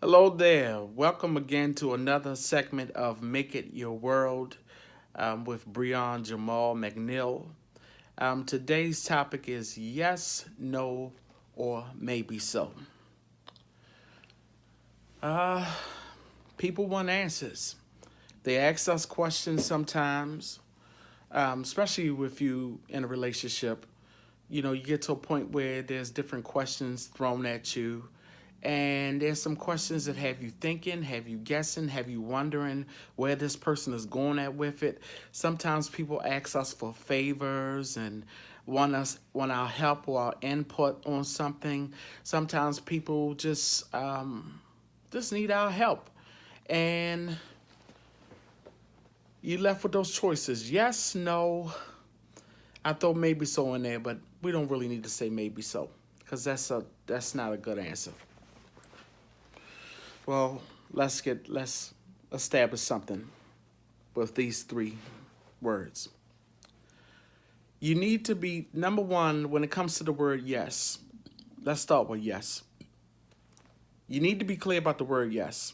Hello there. Welcome again to another segment of Make It Your World with Breone Jamall McNill. Today's topic is yes, no, or maybe so. Uh, People want answers. They ask us questions sometimes, especially with you in a relationship. You know, you get to a point where there's different questions thrown at you. And there's some questions that have you thinking, have you guessing, have you wondering where this person is going at with it. Sometimes people ask us for favors and want our help or our input on something. Sometimes people just need our help. And you left with those choices. Yes, no. I throw maybe so in there, but we don't really need to say maybe so because that's not a good answer. Well, let's establish something with these three words. You need to be number one when it comes to the word yes. Let's start with yes. You need to be clear about the word yes.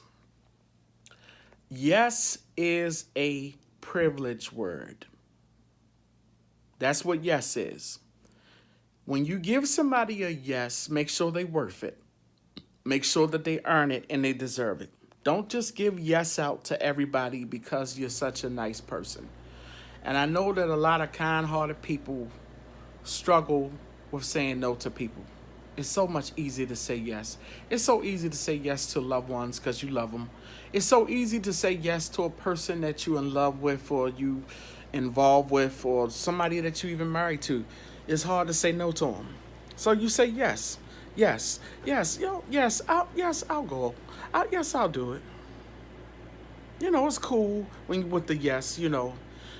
Yes is a privilege word. That's what yes is. When you give somebody a yes, make sure they're worth it. Make sure that they earn it and they deserve it. Don't just give yes out to everybody because you're such a nice person. And I know that a lot of kind hearted people struggle with saying no to people. It's so much easier to say yes. It's so easy to say yes to loved ones because you love them. It's so easy to say yes to a person that you're in love with or you involved with or somebody that you even married to. It's hard to say no to them. So you say yes, yes, I'll go. Yes, I'll do it. You know, it's cool when you with the yes. You know,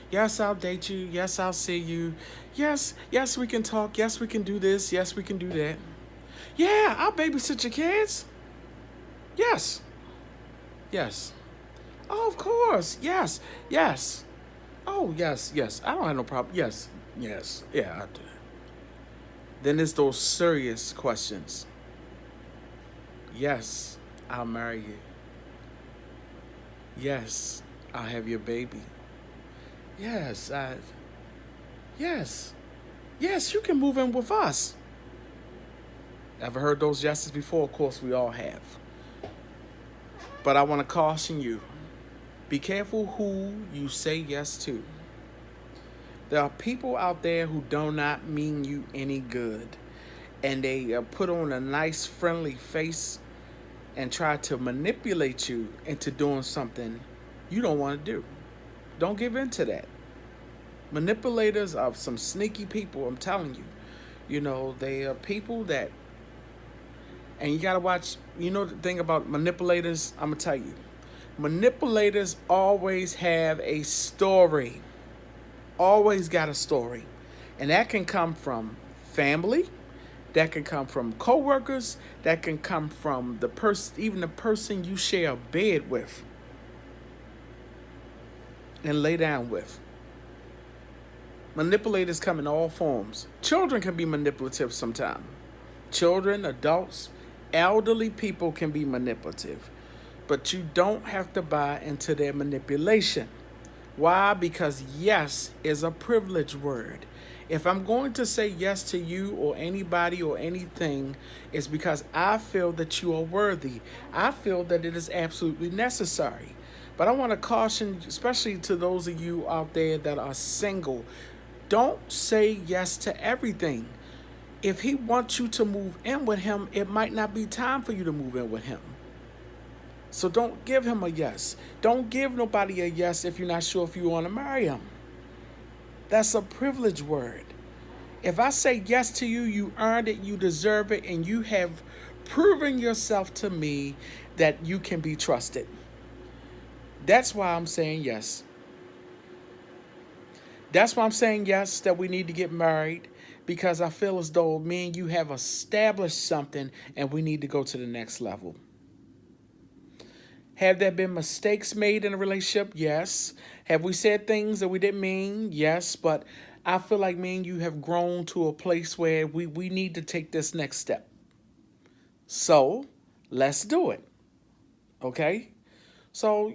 yes, I'll date you. Yes, I'll see you. Yes, we can talk. Yes, we can do this. Yes, we can do that. Yeah, I'll babysit your kids. Yes, yes. Oh, of course. Yes. Oh, yes. I don't have no problem. Yes, yeah, I do. Then there's those serious questions. Yes, I'll marry you. Yes, I'll have your baby. Yes, I. Yes, yes, you can move in with us. Ever heard those yeses before? Of course, we all have. But I want to caution you: be careful who you say yes to. There are people out there who do not mean you any good, and they put on a nice, friendly face and try to manipulate you into doing something you don't want to do. Don't give in to that. Manipulators are some sneaky people, I'm telling you. You know, they are people that, and you gotta watch, you know, the thing about manipulators, I'm gonna tell you. Manipulators always have a story, always got a story. And that can come from family, that can come from coworkers, that can come from the person, even the person you share a bed with and lay down with. Manipulators come in all forms. Children can be manipulative sometimes. Children, adults, elderly people can be manipulative. But you don't have to buy into their manipulation. Why? Because yes is a privilege word. If I'm going to say yes to you or anybody or anything, it's because I feel that you are worthy. I feel that it is absolutely necessary. But I want to caution, especially to those of you out there that are single, don't say yes to everything. If he wants you to move in with him, it might not be time for you to move in with him. So don't give him a yes. Don't give nobody a yes if you're not sure if you want to marry him. That's a privilege word. If I say yes to you, you earned it, you deserve it, and you have proven yourself to me that you can be trusted. That's why I'm saying yes. That's why I'm saying yes, that we need to get married, because I feel as though me and you have established something and we need to go to the next level. Have there been mistakes made in a relationship? Yes. Have we said things that we didn't mean? Yes. But I feel like me and you have grown to a place where we need to take this next step. So let's do it. Okay? So,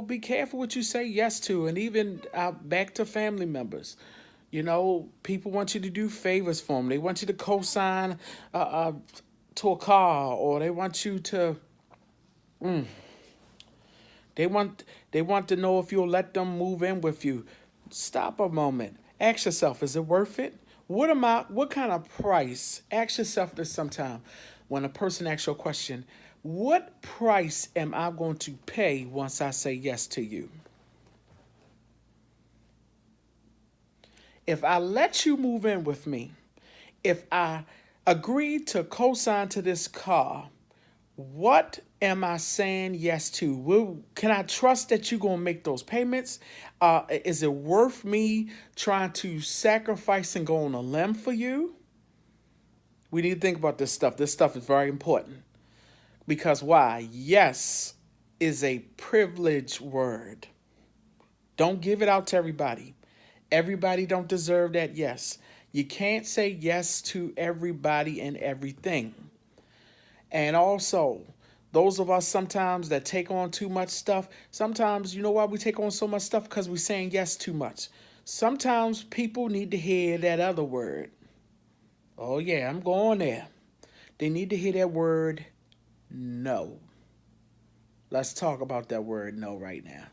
be careful what you say yes to. And even back to family members. People want you to do favors for them. They want you to co-sign to a car, or they want you to. They want they want to know if you'll let them move in with you. Stop a moment. Ask yourself, is it worth it? What kind of price? Ask yourself this sometime when a person asks you a question. What price am I going to pay once I say yes to you? If I let you move in with me, if I agree to co-sign to this car, what am I saying yes to? Can I trust that you're going to make those payments? Is it worth me trying to sacrifice and go on a limb for you? We need to think about this stuff. This stuff is very important. Because why? Yes is a privileged word. Don't give it out to everybody. Everybody don't deserve that yes. You can't say yes to everybody and everything. And also, those of us sometimes that take on too much stuff, sometimes, you know why we take on so much stuff? Because we're saying yes too much. Sometimes people need to hear that other word. Oh, yeah, I'm going there. They need to hear that word, no. Let's talk about that word, no, right now.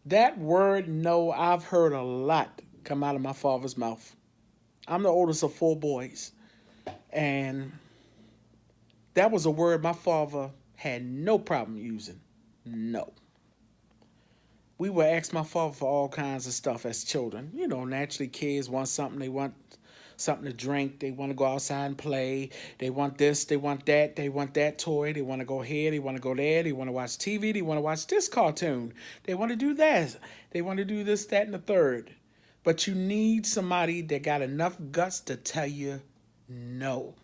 That word, no, I've heard a lot come out of my father's mouth. I'm the oldest of 4 boys. And that was a word my father had no problem using. No. We would ask my father for all kinds of stuff as children. Naturally kids want something. They want something to drink. They want to go outside and play. They want this. They want that. They want that toy. They want to go here. They want to go there. They want to watch TV. They want to watch this cartoon. They want to do that. They want to do this, that, and the third. But you need somebody that got enough guts to tell you no.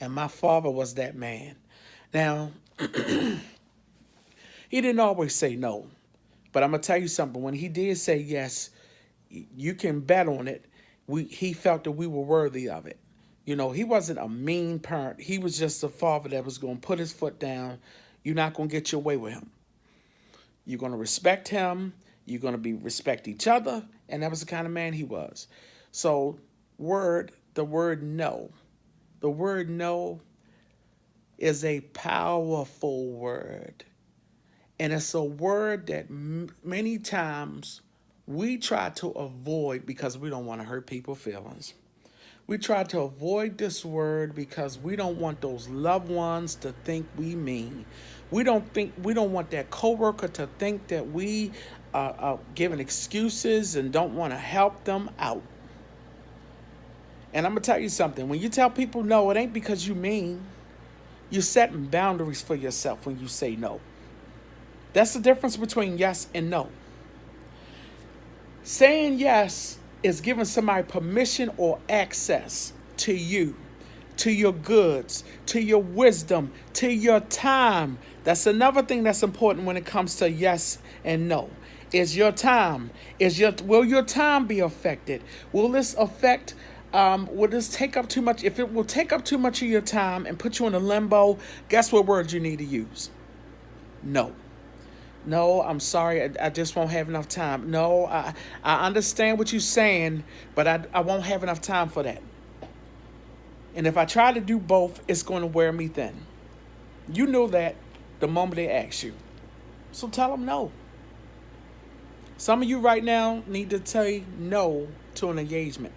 And my father was that man. Now, he didn't always say no. But I'm going to tell you something. When he did say yes, you can bet on it. He felt that we were worthy of it. He wasn't a mean parent. He was just a father that was going to put his foot down. You're not going to get your way with him. You're going to respect him. You're going to respect each other. And that was the kind of man he was. So the word no. The word no is a powerful word. And it's a word that many times we try to avoid because we don't want to hurt people's feelings. We try to avoid this word because we don't want those loved ones to think we mean. We don't want that coworker to think that we are giving excuses and don't want to help them out. And I'm going to tell you something. When you tell people no, it ain't because you mean. You're setting boundaries for yourself when you say no. That's the difference between yes and no. Saying yes is giving somebody permission or access to you, to your goods, to your wisdom, to your time. That's another thing that's important when it comes to yes and no. Is your time. Will your time be affected? Will this affect, will this take up too much? If it will take up too much of your time and put you in a limbo, guess what words you need to use? No. No, I'm sorry. I just won't have enough time. No, I understand what you're saying, but I won't have enough time for that. And if I try to do both, it's going to wear me thin. You know that the moment they ask you. So tell them no. Some of you right now need to say no to an engagement.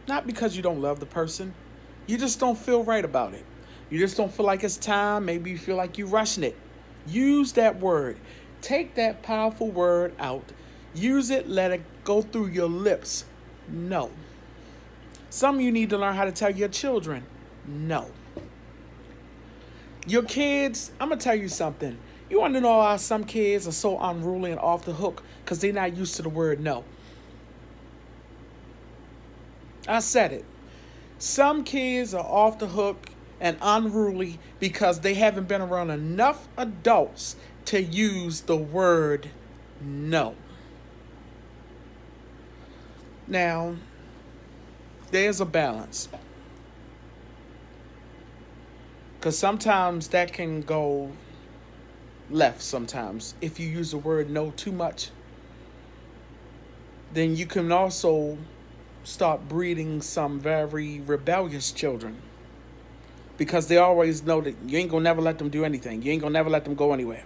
Not because you don't love the person. You just don't feel right about it. You just don't feel like it's time. Maybe you feel like you're rushing it. Use that word. Take that powerful word out. Use it. Let it go through your lips. No. Some of you need to learn how to tell your children no. Your kids, I'm going to tell you something. You want to know why some kids are so unruly and off the hook? Because they're not used to the word no. I said it. Some kids are off the hook and unruly because they haven't been around enough adults to use the word no. Now, there's a balance. Because sometimes that can go left sometimes. If you use the word no too much, then you can also start breeding some very rebellious children because they always know that you ain't gonna never let them do anything. You ain't gonna never let them go anywhere.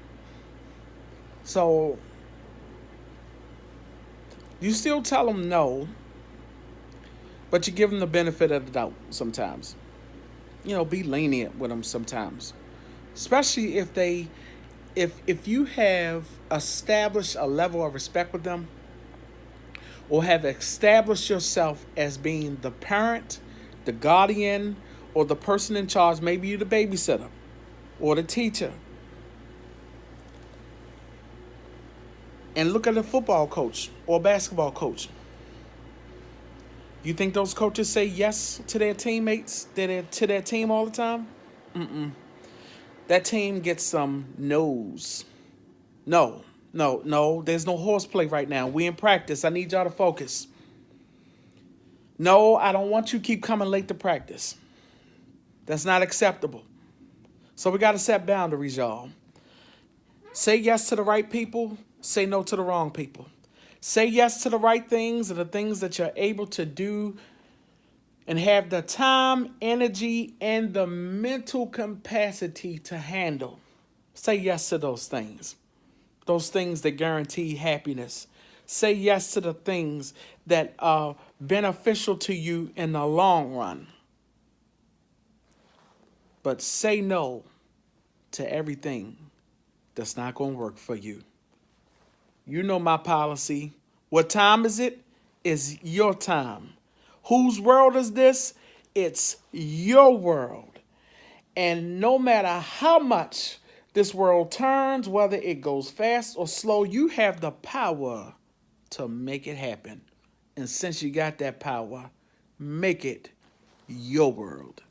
So you still tell them no, but you give them the benefit of the doubt sometimes. Be lenient with them sometimes, especially if you have established a level of respect with them, or have established yourself as being the parent, the guardian, or the person in charge. Maybe you're the babysitter or the teacher. And look at a football coach or a basketball coach. You think those coaches say yes to their teammates, to their team all the time? That team gets some no's. No, no, no. There's no horseplay right now. We in practice. I need y'all to focus. No, I don't want you to keep coming late to practice. That's not acceptable. So we got to set boundaries, y'all. Say yes to the right people. Say no to the wrong people. Say yes to the right things and the things that you're able to do and have the time, energy, and the mental capacity to handle. Say yes to those things that guarantee happiness. Say yes to the things that are beneficial to you in the long run. But say no to everything that's not going to work for you. You know my policy. What time is it? It's your time. Whose world is this? It's your world. And no matter how much this world turns, whether it goes fast or slow, you have the power to make it happen. And since you got that power, make it your world.